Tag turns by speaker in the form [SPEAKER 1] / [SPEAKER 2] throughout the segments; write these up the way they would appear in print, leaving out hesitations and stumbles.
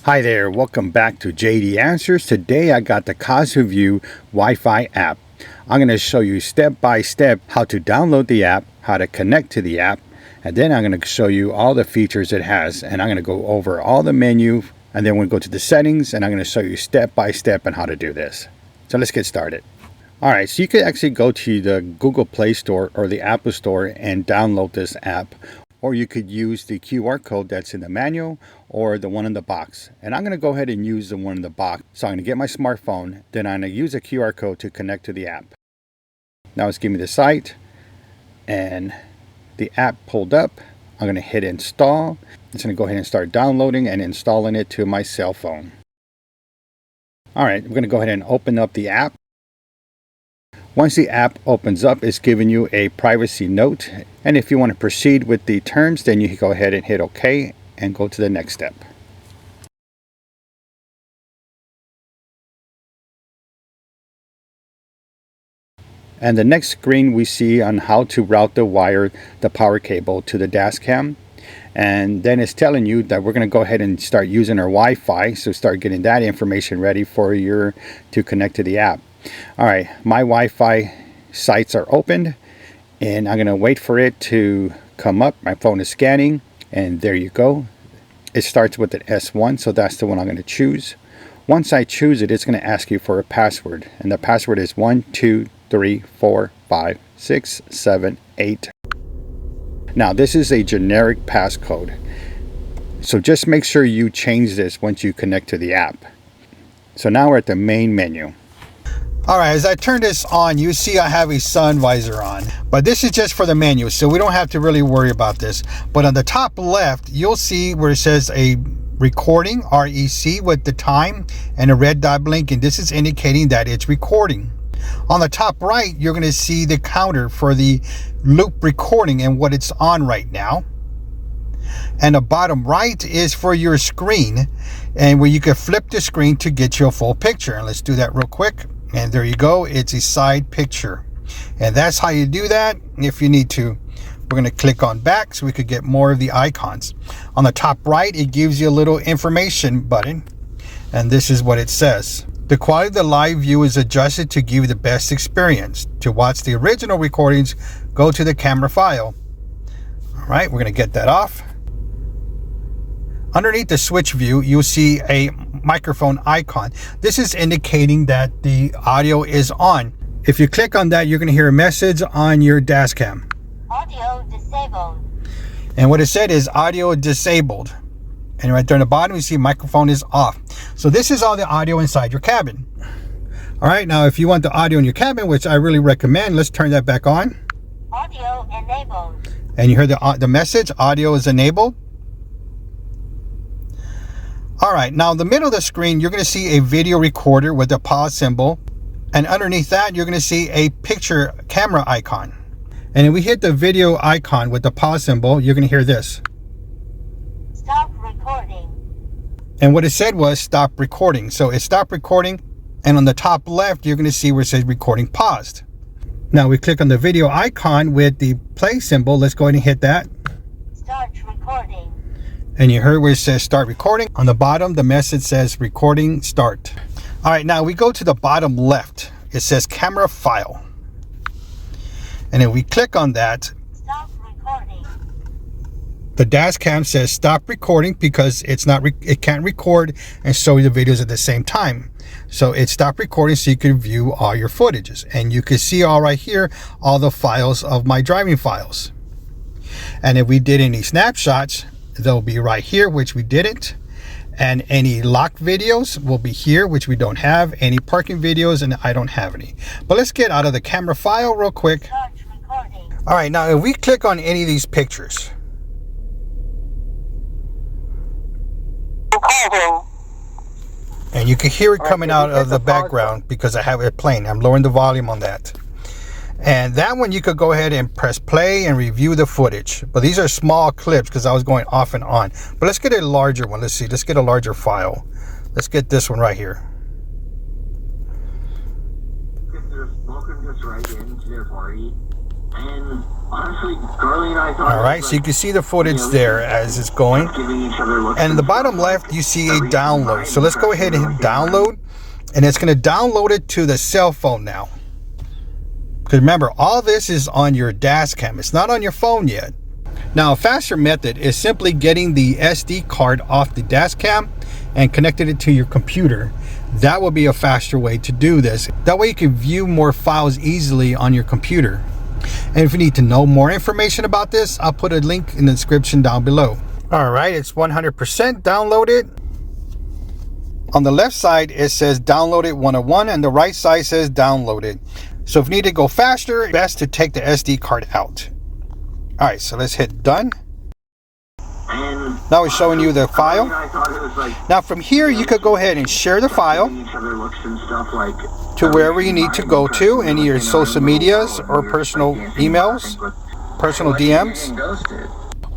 [SPEAKER 1] Hi there, welcome back to JD Answers. Today I got the COSUVOW Wi-Fi app. I'm going to show you step by step how to download the app, how to connect to the app, and then I'm going to show you all the features it has. And I'm going to go over all the menu, and then we'll go to the settings, and I'm going to show you step by step on how to do this. So let's get started. Alright, so you could actually go to the Google Play Store or the Apple Store and download this app. Or you could use the QR code that's in the manual or the one in the box. And I'm going to go ahead and use the one in the box. So I'm going to get my smartphone, then I'm going to use a QR code to connect to the app. Now it's giving me the site and the app pulled up. I'm going to hit install. It's going to go ahead and start downloading and installing it to my cell phone. Alright, we're going to go ahead and open up the app. Once the app opens up, it's giving you a privacy note. And if you want to proceed with the terms, then you can go ahead and hit OK and go to the next step. And the next screen we see on how to route the power cable to the dash cam. And then it's telling you that we're going to go ahead and start using our Wi-Fi. So start getting that information ready for to connect to the app. Alright, my Wi-Fi sites are opened and I'm going to wait for it to come up. My phone is scanning and there you go. It starts with an S1, so that's the one I'm going to choose. Once I choose it, it's going to ask you for a password, and the password is 1 2 3 4 5 6 7 8. Now this is a generic passcode, so just make sure you change this once you connect to the app. So now we're at the main menu. Alright, as I turn this on, you see I have a sun visor on, but this is just for the menu, so we don't have to really worry about this. But on the top left, you'll see where it says a recording, REC, with the time and a red dot blinking. This is indicating that it's recording. On the top right, you're going to see the counter for the loop recording and what it's on right now. And the bottom right is for your screen, and where you can flip the screen to get your full picture. And let's do that real quick. And there you go, it's a side picture. And that's how you do that. If you need to, we're going to click on back so we could get more of the icons. On the top right, it gives you a little information button. And this is what it says. The quality of the live view is adjusted to give you the best experience. To watch the original recordings, go to the camera file. All right, we're going to get that off. Underneath the switch view, you'll see a microphone icon. This is indicating that the audio is on. If you click on that, you're going to hear a message on your dash cam.
[SPEAKER 2] Audio disabled.
[SPEAKER 1] And what it said is audio disabled. And right there on the bottom, you see microphone is off. So this is all the audio inside your cabin. All right, now if you want the audio in your cabin, which I really recommend, let's turn that back on.
[SPEAKER 2] Audio enabled.
[SPEAKER 1] And you heard the message, audio is enabled. All right, now in the middle of the screen, you're going to see a video recorder with a pause symbol. And underneath that, you're going to see a picture camera icon. And if we hit the video icon with the pause symbol, you're going to hear this.
[SPEAKER 2] Stop recording.
[SPEAKER 1] And what it said was stop recording. So it stopped recording. And on the top left, you're going to see where it says recording paused. Now we click on the video icon with the play symbol. Let's go ahead and hit that.
[SPEAKER 2] Start recording.
[SPEAKER 1] And you heard where it says start recording. On the bottom, the message says recording start. All right, now we go to the bottom left. It says camera file. And if we click on that,
[SPEAKER 2] stop recording.
[SPEAKER 1] The dash cam says stop recording because it can't record and show you the videos at the same time. So it stopped recording so you can view all your footages. And you can see all right here, all the files of my driving files. And if we did any snapshots, they'll be right here, which we didn't. And any locked videos will be here, which we don't have. Any parking videos, and I don't have any. But let's get out of the camera file real quick.
[SPEAKER 2] Start recording.
[SPEAKER 1] All right, now if we click on any of these pictures.
[SPEAKER 2] Recording.
[SPEAKER 1] And you can hear it coming out of the background because I have it playing. I'm lowering the volume on that. And that one you could go ahead and press play and review the footage. But these are small clips because I was going off and on. But let's get a larger one. Let's see. Let's get a larger file. Let's get this one right here.
[SPEAKER 3] Welcome just right into the party. And honestly, Carly and I thought.
[SPEAKER 1] All right, so you can see the footage there as it's going. And in the bottom left, you see a download. So let's go ahead and hit download. And it's going to download it to the cell phone now. Because remember, all this is on your dash cam. It's not on your phone yet. Now, a faster method is simply getting the SD card off the dash cam and connecting it to your computer. That will be a faster way to do this. That way you can view more files easily on your computer. And if you need to know more information about this, I'll put a link in the description down below. All right, it's 100% downloaded. On the left side, it says downloaded 101, and the right side says downloaded. So if you need to go faster, it's best to take the SD card out. All right, so let's hit done. Now it's showing you the file. Now from here, you could go ahead and share the file to wherever you need to go to, any of your social medias or personal emails, personal DMs.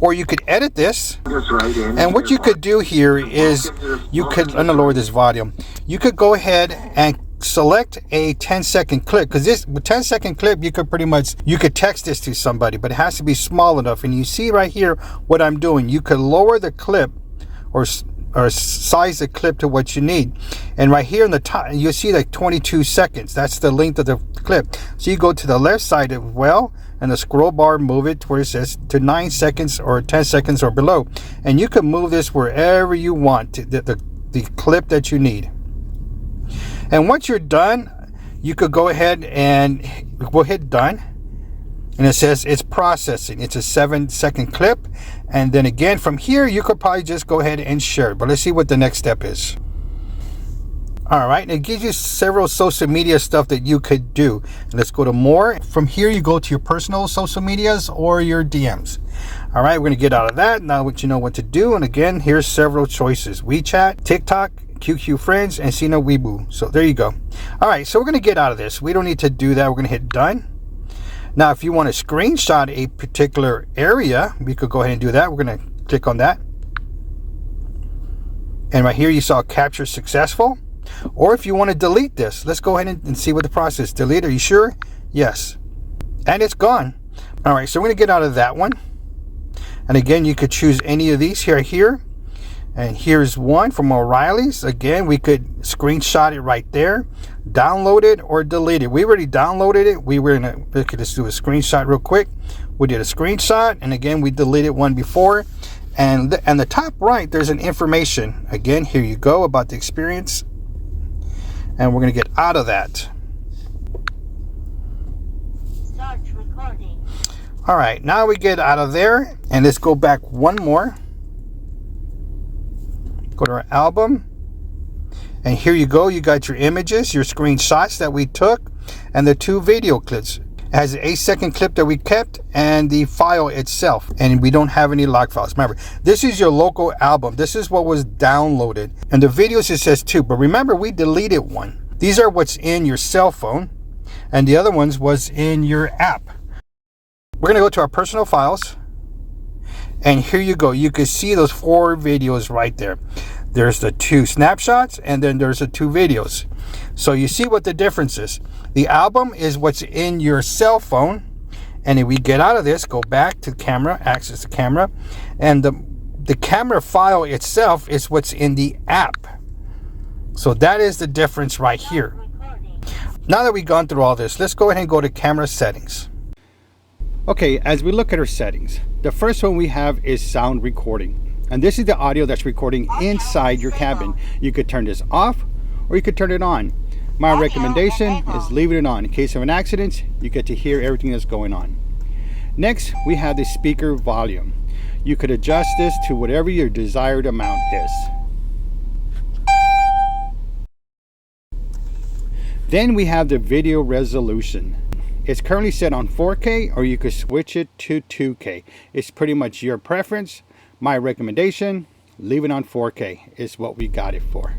[SPEAKER 1] Or you could edit this. And what you could do here is you could, I'm gonna lower this volume. You could go ahead and select a 10-second clip, because this 10-second clip you could text this to somebody, but it has to be small enough. And you see right here what I'm doing. You could lower the clip or size the clip to what you need. And right here in the top, you'll see like 22 seconds. That's the length of the clip. So you go to the left side as well, and the scroll bar, move it to where it says to 9 seconds or 10 seconds or below. And you can move this wherever you want, to the clip that you need. And once you're done, you could go ahead and we'll hit done. And it says it's processing. It's a 7-second clip. And then again, from here, you could probably just go ahead and share it. But let's see what the next step is. All right, and it gives you several social media stuff that you could do. And let's go to more. From here, you go to your personal social medias or your DMs. All right, we're gonna get out of that. Now that you know what to do. And again, here's several choices: WeChat, TikTok, QQ Friends, and Sina Weibo. So there you go. All right, so we're gonna get out of this. We don't need to do that. We're gonna hit done. Now, if you want to screenshot a particular area, we could go ahead and do that. We're going to click on that. And right here, you saw capture successful. Or if you want to delete this, let's go ahead and see what the process is. Delete, are you sure? Yes. And it's gone. All right, so we're going to get out of that one. And again, you could choose any of these here. And here's one from O'Reilly's. Again, we could screenshot it right there, download it, or delete it. We already downloaded it. We could just do a screenshot real quick. We did a screenshot, and again, we deleted one before. And the top right, there's an information. Again, here you go about the experience. And we're going to get out of that.
[SPEAKER 2] Start recording.
[SPEAKER 1] All right, now we get out of there, and let's go back one more. Go to our album, and here you go. You got your images, your screenshots that we took, and the 2 video clips. It has an 8-second clip that we kept, and the file itself, and we don't have any log files. Remember, this is your local album. This is what was downloaded, and the videos, it says 2, but remember, we deleted one. These are what's in your cell phone, and the other ones was in your app. We're gonna go to our personal files. And here you go. You can see those 4 videos right there. There's the 2 snapshots, and then there's the 2 videos. So you see what the difference is. The album is what's in your cell phone. And if we get out of this, go back to the camera, access the camera. And the camera file itself is what's in the app. So that is the difference right here. Now that we've gone through all this, let's go ahead and go to camera settings. Okay, as we look at our settings, the first one we have is sound recording. And this is the audio that's recording inside your cabin. You could turn this off or you could turn it on. My recommendation is leaving it on. In case of an accident, you get to hear everything that's going on. Next, we have the speaker volume. You could adjust this to whatever your desired amount is. Then we have the video resolution. It's currently set on 4K, or you could switch it to 2K. It's pretty much your preference. My recommendation, leave it on 4K is what we got it for.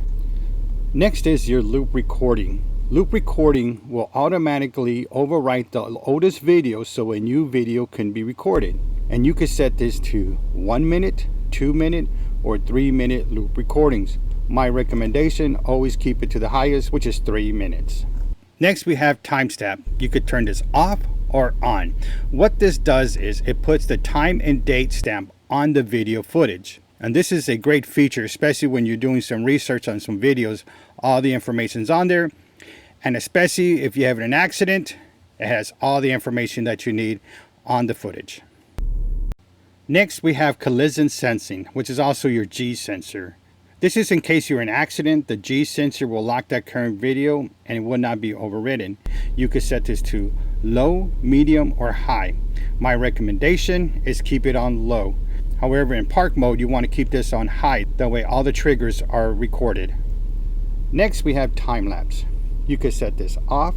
[SPEAKER 1] Next is your loop recording. Loop recording will automatically overwrite the oldest video so a new video can be recorded. And you can set this to 1 minute, 2 minute, or 3 minute loop recordings. My recommendation, always keep it to the highest, which is 3 minutes. Next, we have timestamp. You could turn this off or on. What this does is it puts the time and date stamp on the video footage. And this is a great feature, especially when you're doing some research on some videos. All the information's on there. And especially if you have an accident, it has all the information that you need on the footage. Next, we have collision sensing, which is also your G sensor. This is in case you're in an accident, the G sensor will lock that current video and it will not be overridden. You could set this to low, medium, or high. My recommendation is keep it on low. However, in park mode, you want to keep this on high. That way all the triggers are recorded. Next, we have time lapse. You could set this off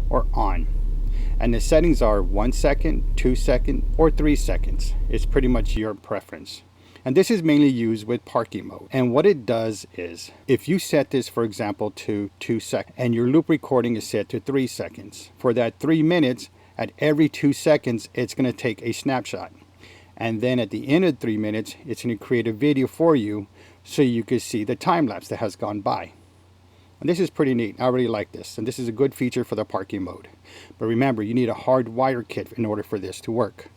[SPEAKER 1] or on. And the settings are 1 second, 2 seconds, or 3 seconds. It's pretty much your preference. And this is mainly used with parking mode. And what it does is, if you set this, for example, to 2 seconds, and your loop recording is set to 3 seconds, for that 3 minutes, at every 2 seconds, it's going to take a snapshot. And then at the end of 3 minutes, it's going to create a video for you so you can see the time lapse that has gone by. And this is pretty neat. I really like this. And this is a good feature for the parking mode. But remember, you need a hardwire kit in order for this to work.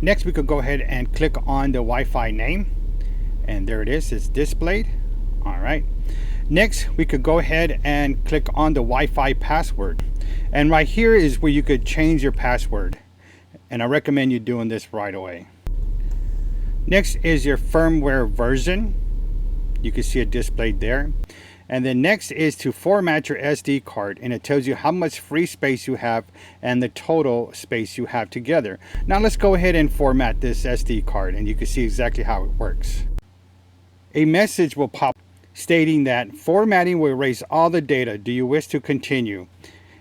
[SPEAKER 1] Next, we could go ahead and click on the Wi-Fi name. And there it is. It's displayed. All right. Next, we could go ahead and click on the Wi-Fi password. And right here is where you could change your password. And I recommend you doing this right away. Next is your firmware version. You can see it displayed there. And then next is to format your SD card, and it tells you how much free space you have and the total space you have together. Now let's go ahead and format this SD card, and you can see exactly how it works. A message will pop stating that formatting will erase all the data. Do you wish to continue?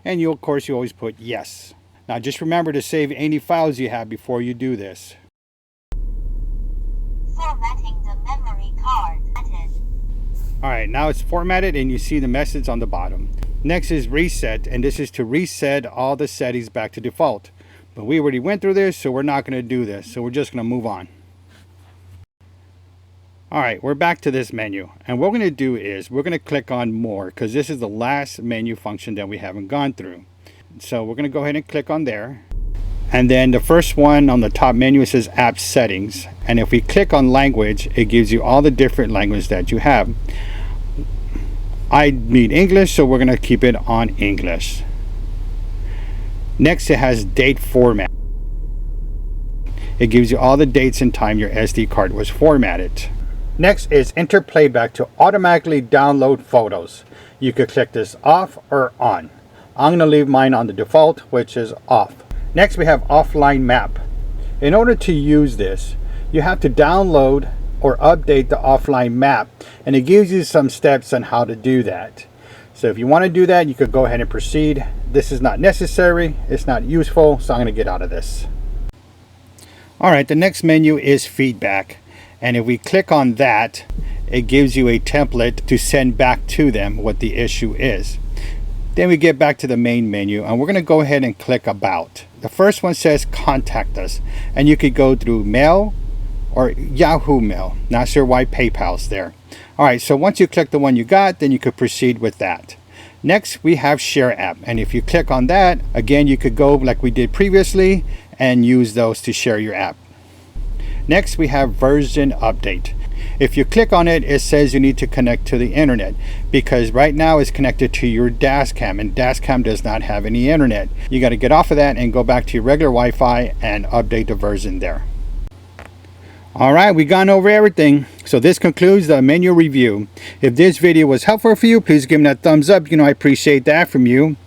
[SPEAKER 1] And you, of course, you always put yes. Now just remember to save any files you have before you do this.
[SPEAKER 2] Formatting the memory card.
[SPEAKER 1] Alright, now it's formatted and you see the message on the bottom. Next is reset, and this is to reset all the settings back to default. But we already went through this, so we're not going to do this. So we're just going to move on. Alright, we're back to this menu. And what we're going to do is we're going to click on more, because this is the last menu function that we haven't gone through. So we're going to go ahead and click on there. And then the first one on the top menu says app settings. And if we click on language, it gives you all the different languages that you have. I need English, so we're going to keep it on English. Next, it has date format. It gives you all the dates and time your SD card was formatted. Next is enter playback to automatically download photos. You could click this off or on. I'm going to leave mine on the default, which is off. Next, we have offline map. In order to use this, you have to download or update the offline map, and it gives you some steps on how to do that. So if you want to do that, you could go ahead and proceed. This is not necessary, it's not useful, so I'm going to get out of this. Alright, the next menu is feedback, and if we click on that, it gives you a template to send back to them what the issue is. Then we get back to the main menu, and we're going to go ahead and click about. The first one says contact us, and you could go through mail or Yahoo Mail. Not sure why PayPal's there. Alright, so once you click the one you got, then you could proceed with that. Next, we have share app, and if you click on that, again, you could go like we did previously and use those to share your app. Next, we have version update. If you click on it, it says you need to connect to the internet, because right now it's connected to your dashcam, and dashcam does not have any internet. You got to get off of that and go back to your regular Wi-Fi and update the version there. Alright, we've gone over everything. So this concludes the menu review. If this video was helpful for you, please give me that thumbs up. You know I appreciate that from you.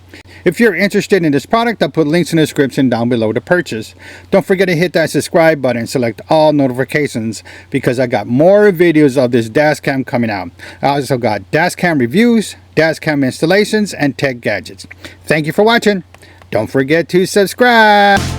[SPEAKER 1] If you're interested in this product, I'll put links in the description down below to purchase. Don't forget to hit that subscribe button and select all notifications, because I got more videos of this dashcam coming out. I also got dashcam reviews, dashcam installations, and tech gadgets. Thank you for watching. Don't forget to subscribe.